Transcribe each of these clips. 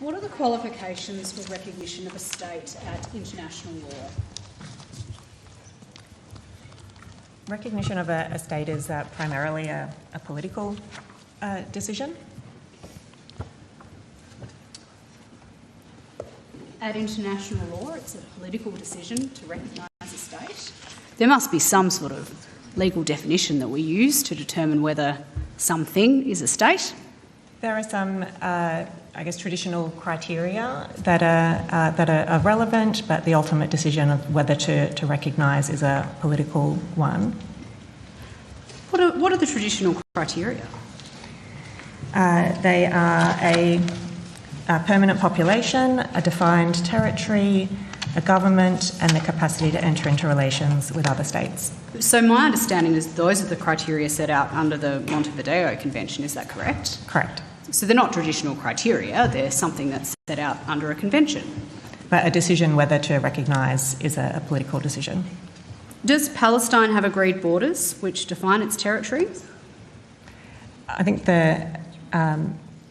What are the qualifications for recognition of a state at international law? Recognition of a state is primarily a political decision. At international law, it's a political decision to recognise a state. There must be some sort of legal definition that we use to determine whether something is a state. There are some, traditional criteria that are relevant, but the ultimate decision of whether to recognise is a political one. What are the traditional criteria? They are a permanent population, a defined territory, a government, and the capacity to enter into relations with other states. So my understanding is those are the criteria set out under the Montevideo Convention, is that correct? Correct. So they're not traditional criteria, they're something that's set out under a convention. But a decision whether to recognise is a political decision. Does Palestine have agreed borders which define its territory? I think I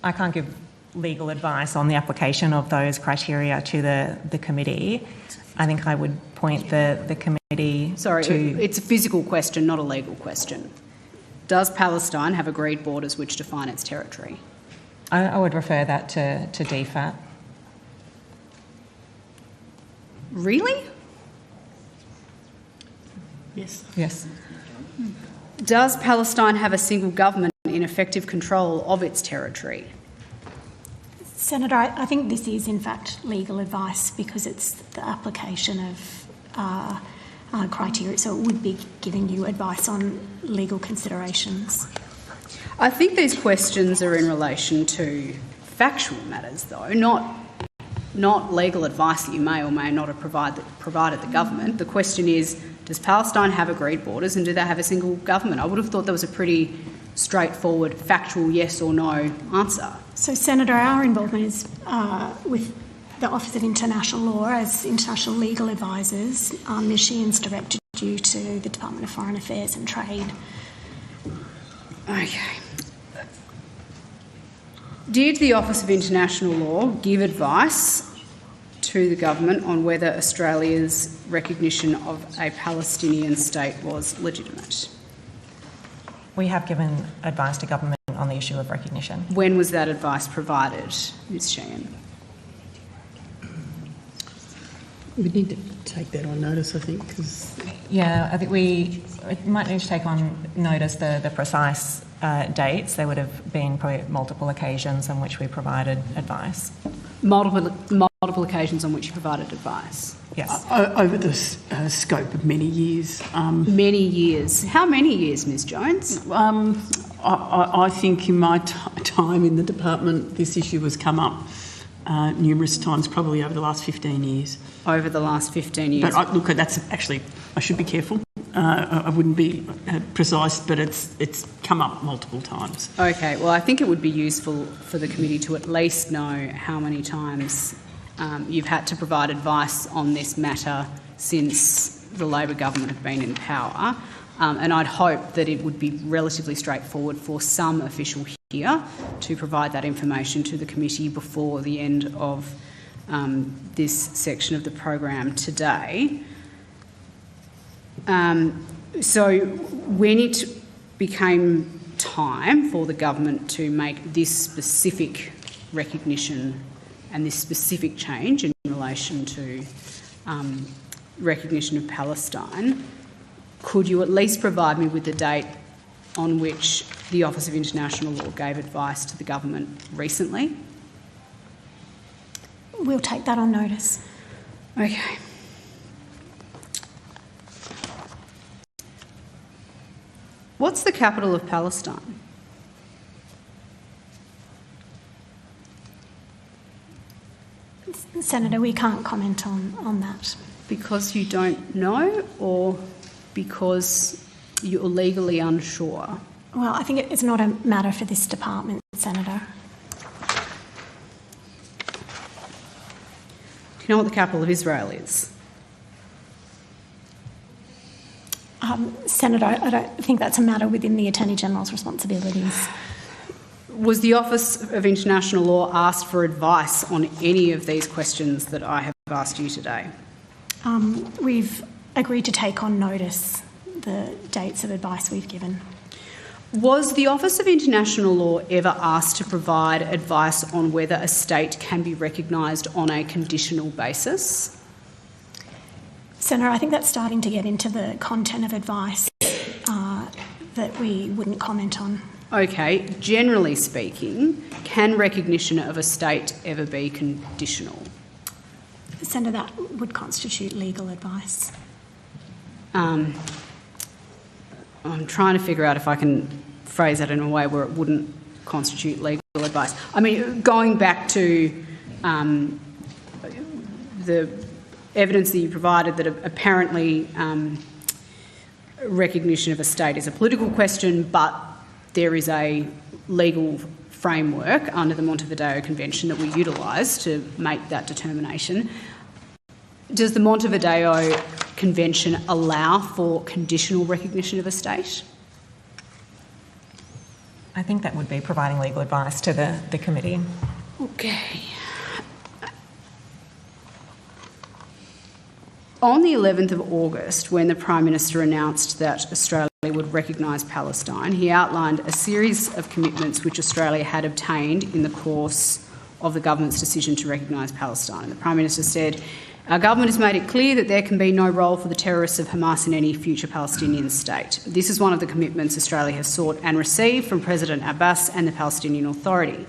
can't give legal advice on the application of those criteria to the committee. I think I would point the committee to... It's a physical question, not a legal question. Does Palestine have agreed borders which define its territory? I would refer that to DFAT. Really? Yes. Does Palestine have a single government in effective control of its territory? Senator, I think this is in fact legal advice because it's the application of criteria, so it would be giving you advice on legal considerations. I think these questions are in relation to factual matters, though, not legal advice that you may or may not have provided the government. The question is, does Palestine have agreed borders and do they have a single government? I would have thought that was a pretty straightforward, factual yes or no answer. So, Senator, our involvement is with the Office of International Law as international legal advisors. Ms. Sheehan's directed you to the Department of Foreign Affairs and Trade. Okay. Did the Office of International Law give advice to the government on whether Australia's recognition of a Palestinian state was legitimate? We have given advice to government on the issue of recognition. When was that advice provided, Ms. Sheehan? We need to take that on notice, I think, because... Yeah, I think we might need to take on notice the precise dates. There would have been probably multiple occasions on which we provided advice. Multiple occasions on which you provided advice? Yes. Over the scope of many years. Many years. How many years, Ms Jones? I think in my time in the department, this issue has come up numerous times, probably over the last 15 years. Over the last 15 years. But look, that's actually, I should be careful. I wouldn't be precise, but it's come up multiple times. Okay, well, I think it would be useful for the committee to at least know how many times you've had to provide advice on this matter since the Labor government have been in power. And I'd hope that it would be relatively straightforward for some official here to provide that information to the committee before the end of this section of the program today. So when it became time for the government to make this specific recognition and this specific change in relation to recognition of Palestine, could you at least provide me with the date on which the Office of International Law gave advice to the government recently? We'll take that on notice. Okay. What's the capital of Palestine? Senator, we can't comment on that. Because you don't know or because you're legally unsure? Well, I think it's not a matter for this department, Senator. Do you know what the capital of Israel is? Senator, I don't think that's a matter within the Attorney General's responsibilities. Was the Office of International Law asked for advice on any of these questions that I have asked you today? We've agreed to take on notice the dates of advice we've given. Was the Office of International Law ever asked to provide advice on whether a state can be recognised on a conditional basis? Senator, I think that's starting to get into the content of advice that we wouldn't comment on. Okay, generally speaking, can recognition of a state ever be conditional? Senator, that would constitute legal advice. I'm trying to figure out if I can phrase that in a way where it wouldn't constitute legal advice. I mean, going back to the evidence that you provided that apparently recognition of a state is a political question, but there is a legal framework under the Montevideo Convention that we utilise to make that determination. Does the Montevideo Convention allow for conditional recognition of a state? I think that would be providing legal advice to the committee. Okay. On the 11th of August, when the Prime Minister announced that Australia would recognise Palestine, he outlined a series of commitments which Australia had obtained in the course of the government's decision to recognise Palestine. The Prime Minister said, "Our government has made it clear that there can be no role for the terrorists of Hamas in any future Palestinian state. This is one of the commitments Australia has sought and received from President Abbas and the Palestinian Authority.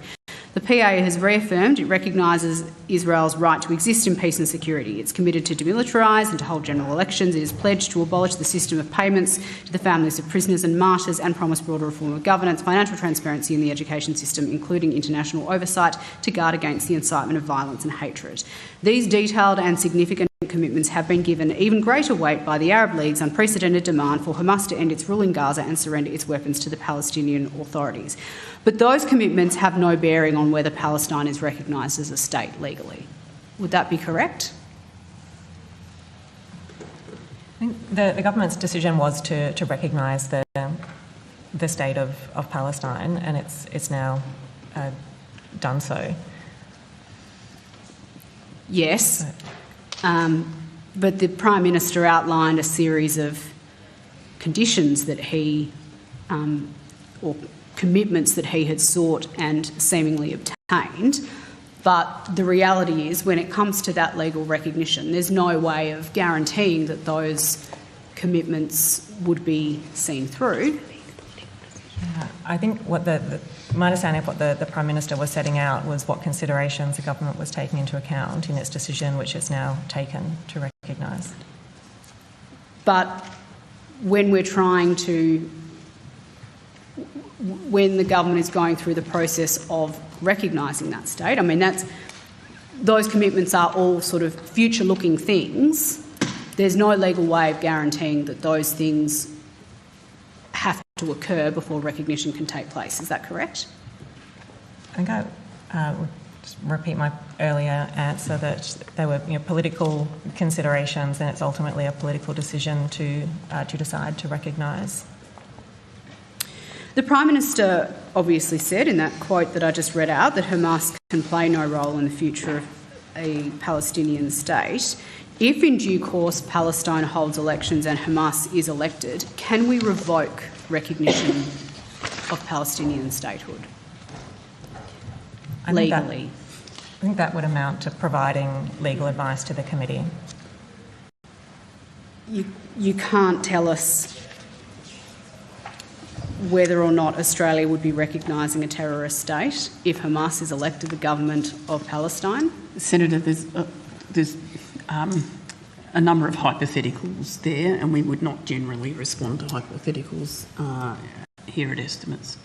The PA has reaffirmed it recognises Israel's right to exist in peace and security. It's committed to demilitarise and to hold general elections. It is pledged to abolish the system of payments to the families of prisoners and martyrs and promise broader reform of governance, financial transparency in the education system, including international oversight to guard against the incitement of violence and hatred. These detailed and significant commitments have been given even greater weight by the Arab League's unprecedented demand for Hamas to end its rule in Gaza and surrender its weapons to the Palestinian authorities. But those commitments have no bearing on whether Palestine is recognised as a state legally. Would that be correct?" I think the government's decision was to recognise the state of Palestine, and it's now done so. Yes, but the Prime Minister outlined a series of conditions that he, or commitments that he had sought and seemingly obtained. But the reality is, when it comes to that legal recognition, there's no way of guaranteeing that those commitments would be seen through. I think what my understanding of what the Prime Minister was setting out was what considerations the government was taking into account in its decision, which it's now taken to recognise. But when we're trying to, when the government is going through the process of recognising that state, I mean, those commitments are all sort of future-looking things. There's no legal way of guaranteeing that those things have to occur before recognition can take place. Is that correct? I think I would just repeat my earlier answer that there were political considerations, and it's ultimately a political decision to decide to recognise. The Prime Minister obviously said in that quote that I just read out that Hamas can play no role in the future of a Palestinian state. If in due course Palestine holds elections and Hamas is elected, can we revoke recognition of Palestinian statehood legally? I think that would amount to providing legal advice to the committee. You can't tell us whether or not Australia would be recognising a terrorist state if Hamas is elected the government of Palestine? Senator, there's a number of hypotheticals there, and we would not generally respond to hypotheticals here at Estimates.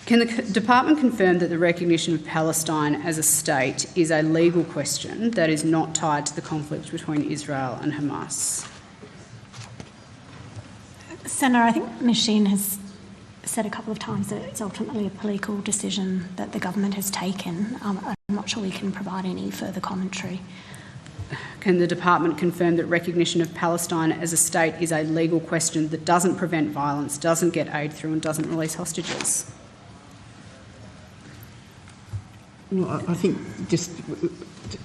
Can the department confirm that the recognition of Palestine as a state is a legal question that is not tied to the conflict between Israel and Hamas? Senator, I think Machine has said a couple of times that it's ultimately a political decision that the government has taken. I'm not sure we can provide any further commentary. Can the department confirm that recognition of Palestine as a state is a legal question that doesn't prevent violence, doesn't get aid through and doesn't release hostages? Well, I think just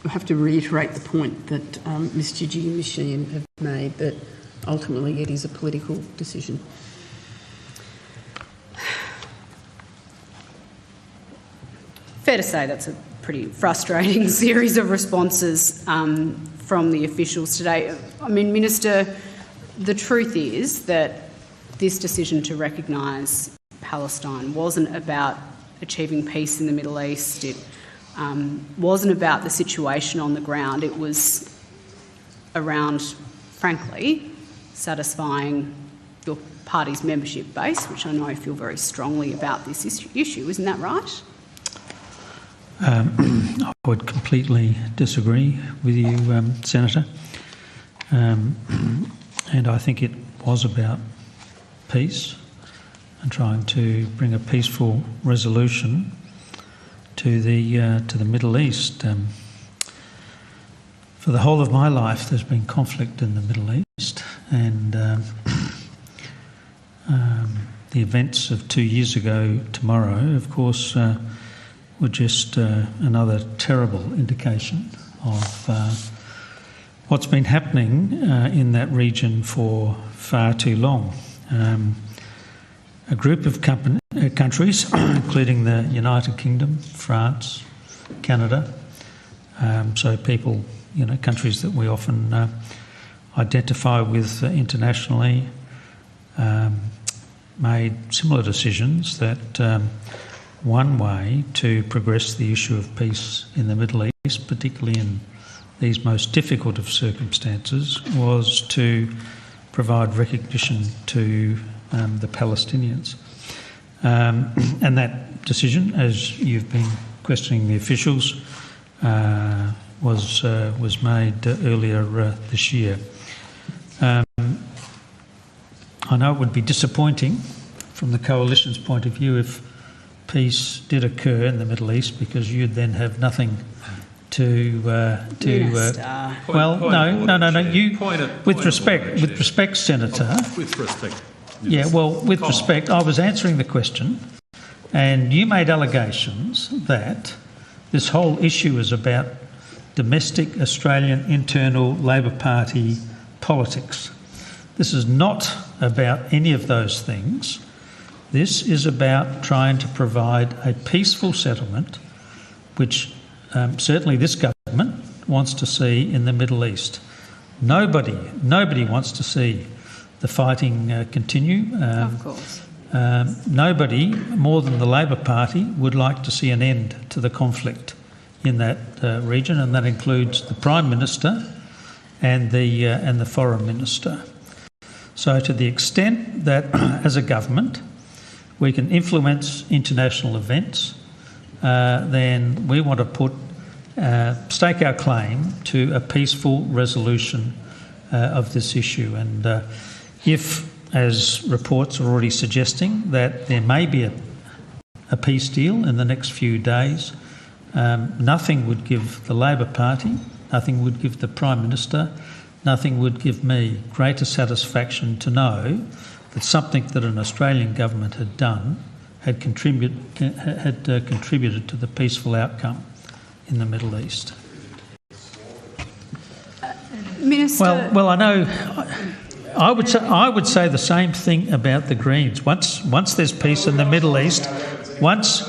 I have to reiterate the point that Mr. G and Ms. Sheehan have made, that ultimately it is a political decision. Fair to say that's a pretty frustrating series of responses from the officials today. I mean, Minister, the truth is that this decision to recognise Palestine wasn't about achieving peace in the Middle East. It wasn't about the situation on the ground. It was around, frankly, satisfying your party's membership base, which I know feel very strongly about this issue. Isn't that right? I would completely disagree with you, Senator. And I think it was about peace and trying to bring a peaceful resolution to the Middle East. For the whole of my life, there's been conflict in the Middle East, and the events of 2 years ago tomorrow, of course, were just another terrible indication of what's been happening in that region for far too long. A group of countries, including the United Kingdom, France, Canada, so people, countries that we often identify with internationally, made similar decisions that one way to progress the issue of peace in the Middle East, particularly in these most difficult of circumstances, was to provide recognition to the Palestinians. And that decision, as you've been questioning the officials, was made earlier this year. I know it would be disappointing from the Coalition's point of view if peace did occur in the Middle East, because you'd then have nothing to well, no. You, with respect, Senator. With respect. Yeah, well, with respect, I was answering the question, and you made allegations that this whole issue is about domestic Australian internal Labor Party politics. This is not about any of those things. This is about trying to provide a peaceful settlement, which certainly this government wants to see in the Middle East. Nobody wants to see the fighting continue. Of course. Nobody, more than the Labor Party, would like to see an end to the conflict in that region, and that includes the Prime Minister and the Foreign Minister. So to the extent that, as a government, we can influence international events, then we want to stake our claim to a peaceful resolution of this issue. And if, as reports are already suggesting, that there may be a peace deal in the next few days, nothing would give the Labor Party, nothing would give the Prime Minister, nothing would give me greater satisfaction to know that something that an Australian government had done had contributed to the peaceful outcome in the Middle East. Minister. Well, I know. I would say the same thing about the Greens. Once there's peace in the Middle East, once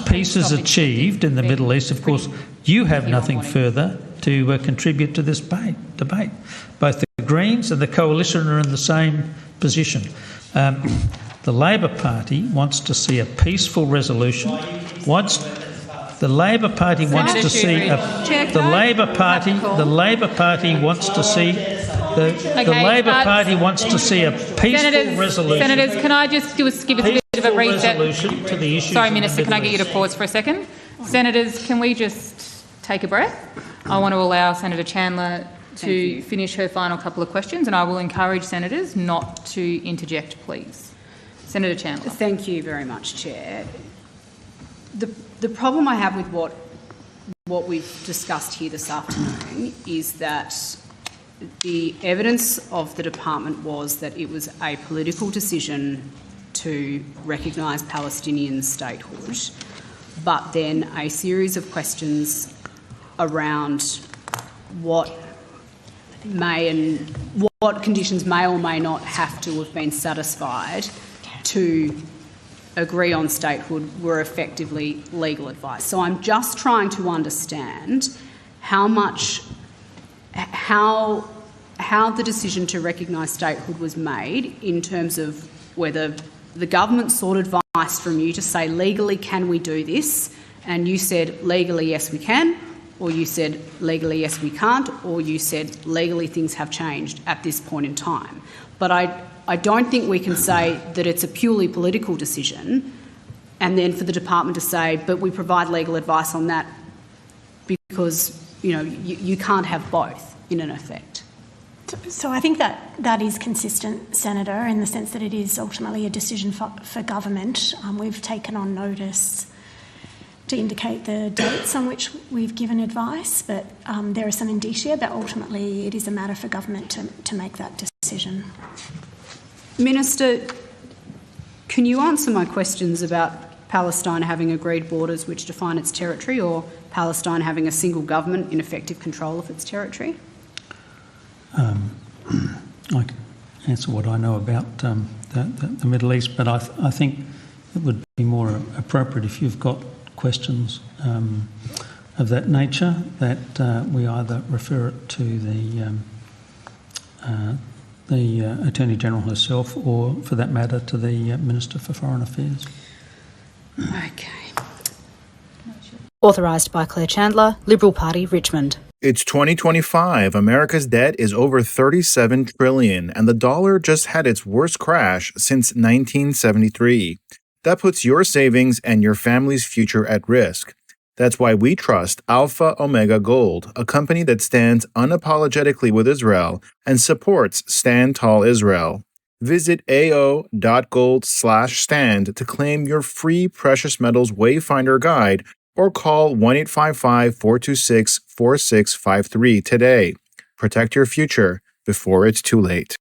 peace is achieved in the Middle East, of course, you have nothing further to contribute to this debate. Both the Greens and the Coalition are in the same position. The Labor Party wants to see a peaceful resolution. The Labor Party wants to see the Labor Party wants to see a peaceful resolution. Senators, can I just give us a bit of a reset? To the issues. Sorry, Minister, can I get you to pause for a second? Senators, can we just take a breath? I want to allow Senator Chandler to finish her final couple of questions, and I will encourage senators not to interject, please. Senator Chandler. Thank you very much, Chair. The problem I have with what we've discussed here this afternoon is that the evidence of the department was that it was a political decision to recognise Palestinian statehood, but then a series of questions around what conditions may or may not have to have been satisfied to agree on statehood were effectively legal advice. So I'm just trying to understand how the decision to recognise statehood was made in terms of whether the government sought advice from you to say, legally, can we do this? And you said, legally, yes, we can, or you said, legally, yes, we can't, or you said, legally, things have changed at this point in time. But I don't think we can say that it's a purely political decision and then for the department to say, but we provide legal advice on that because, you can't have both in an effect. So I think that is consistent, Senator, in the sense that it is ultimately a decision for government. We've taken on notice to indicate the dates on which we've given advice, but there are some indicia that ultimately it is a matter for government to make that decision. Minister, can you answer my questions about Palestine having agreed borders which define its territory, or Palestine having a single government in effective control of its territory? I can answer what I know about the Middle East, but I think it would be more appropriate if you've got questions of that nature that we either refer it to the Attorney General herself, or for that matter to the Minister for Foreign Affairs. Okay. Authorised by Claire Chandler, Liberal Party, Richmond. It's 2025. America's debt is over $37 trillion, and the dollar just had its worst crash since 1973. That puts your savings and your family's future at risk. That's why we trust Alpha Omega Gold, a company that stands unapologetically with Israel and supports Stand Tall Israel. Visit ao.gold/stand to claim your free precious metals wayfinder guide, or call 1-855-426-4653 today. Protect your future before it's too late.